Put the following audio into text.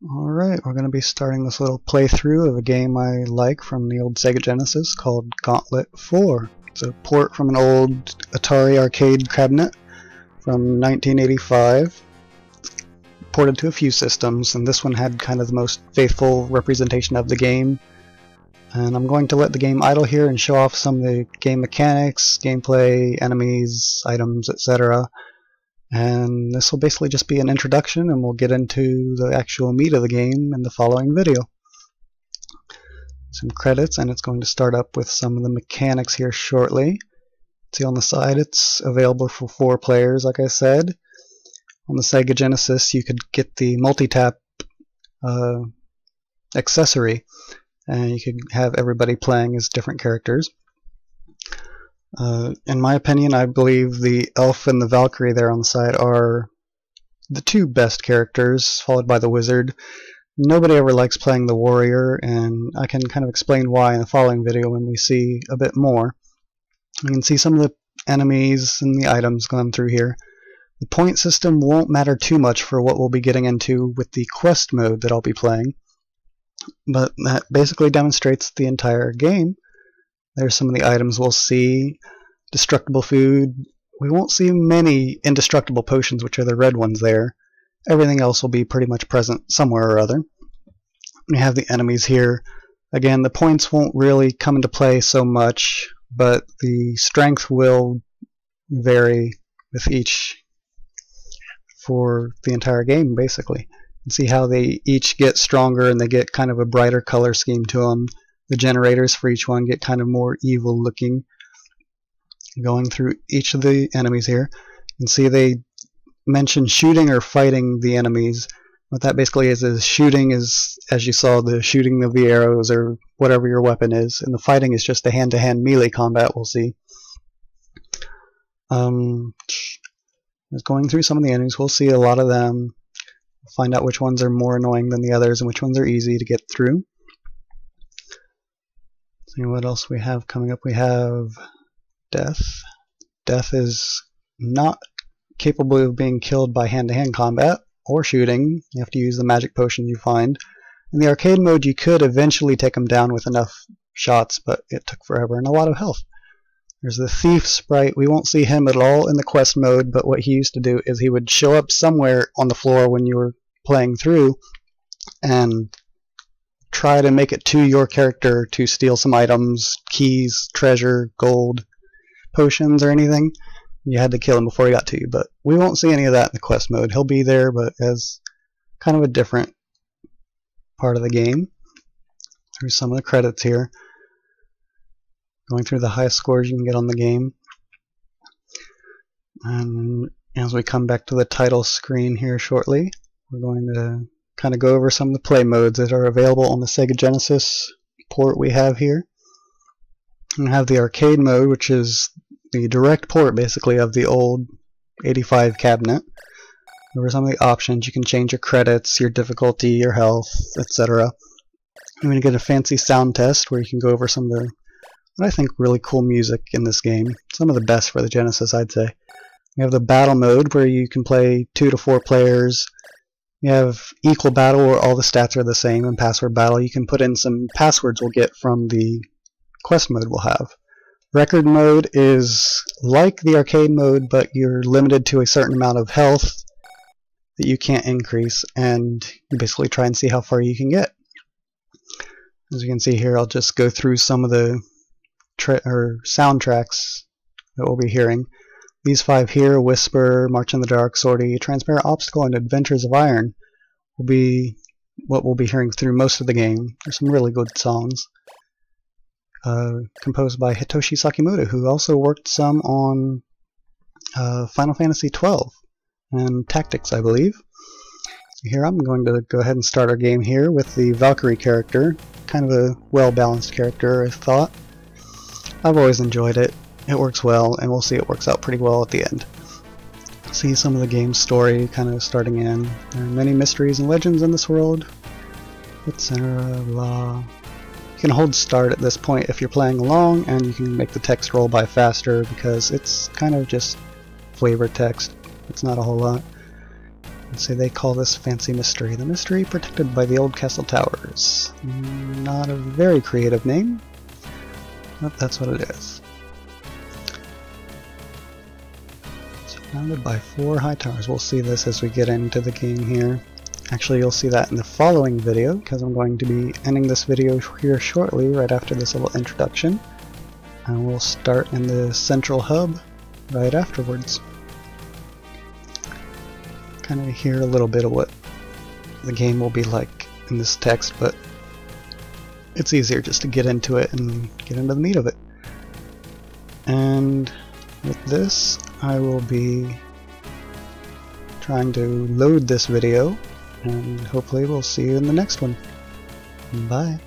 Alright, we're going to be starting this little playthrough of a game I like from the old Sega Genesis called Gauntlet IV. It's a port from an old Atari arcade cabinet from 1985. It's ported to a few systems, and this one had kind of the most faithful representation of the game. And I'm going to let the game idle here and show off some of the game mechanics, gameplay, enemies, items, etc. And this will basically just be an introduction, and we'll get into the actual meat of the game in the following video. Some credits, and it's going to start up with some of the mechanics here shortly. See on the side it's available for 4 players, like I said. On the Sega Genesis you could get the multi-tap accessory, and you could have everybody playing as different characters. In my opinion, I believe the elf and the Valkyrie there on the side are the 2 best characters, followed by the wizard. Nobody ever likes playing the warrior, and I can kind of explain why in the following video when we see a bit more. You can see some of the enemies and the items going through here. The point system won't matter too much for what we'll be getting into with the quest mode that I'll be playing, but that basically demonstrates the entire game. There's some of the items we'll see. Destructible food. We won't see many indestructible potions, which are the red ones there. Everything else will be pretty much present somewhere or other. We have the enemies here. Again, the points won't really come into play so much, but the strength will vary with each for the entire game, basically. And see how they each get stronger, and they get kind of a brighter color scheme to them. The generators for each one get kind of more evil looking. Going through each of the enemies here, you can see they mention shooting or fighting the enemies. What that basically is shooting is, as you saw, the shooting of the arrows or whatever your weapon is, and the fighting is just the hand-to-hand melee combat we'll see. Just going through some of the enemies, we'll see a lot of them. Find out which ones are more annoying than the others and which ones are easy to get through. See what else we have coming up. We have Death. Death is not capable of being killed by hand-to-hand combat or shooting. You have to use the magic potion you find. In the arcade mode you could eventually take him down with enough shots, but it took forever and a lot of health. There's the Thief sprite. We won't see him at all in the quest mode, but what he used to do is he would show up somewhere on the floor when you were playing through and try to make it to your character to steal some items, keys, treasure, gold, potions, or anything. You had to kill him before he got to you, but we won't see any of that in the quest mode. He'll be there, but as kind of a different part of the game. Here's some of the credits here. Going through the highest scores you can get on the game. And as we come back to the title screen here shortly, we're going to kind of go over some of the play modes that are available on the Sega Genesis port we have here. We have the arcade mode, which is the direct port basically of the old 85 cabinet. Over some of the options, you can change your credits, your difficulty, your health, etc. I'm going to get a fancy sound test where you can go over some of the, what I think, really cool music in this game. Some of the best for the Genesis, I'd say. We have the battle mode where you can play 2 to 4 players. You have equal battle where all the stats are the same, and password battle. You can put in some passwords we'll get from the quest mode we'll have. Record mode is like the arcade mode, but you're limited to a certain amount of health that you can't increase, and you basically try and see how far you can get. As you can see here, I'll just go through some of the soundtracks that we'll be hearing. These 5 here, Whisper, March in the Dark, Sortie, Transparent Obstacle, and Adventures of Iron, will be what we'll be hearing through most of the game. There's some really good songs. Composed by Hitoshi Sakimoto, who also worked some on Final Fantasy XII and Tactics, I believe. Here I'm going to go ahead and start our game here with the Valkyrie character. Kind of a well-balanced character, I thought. I've always enjoyed it. It works well, and we'll see it works out pretty well at the end. See some of the game's story kind of starting in. There are many mysteries and legends in this world, etc. Blah. You can hold start at this point if you're playing along, and you can make the text roll by faster because it's kind of just flavor text. It's not a whole lot. say they call this fancy mystery. The mystery protected by the old castle towers. Not a very creative name, but that's what it is. Surrounded by 4 high towers. We'll see this as we get into the game here. Actually, you'll see that in the following video, because I'm going to be ending this video here shortly, right after this little introduction. And we'll start in the central hub right afterwards. Kind of hear a little bit of what the game will be like in this text, but it's easier just to get into it and get into the meat of it. And with this, I will be trying to load this video, and hopefully we'll see you in the next one. Bye.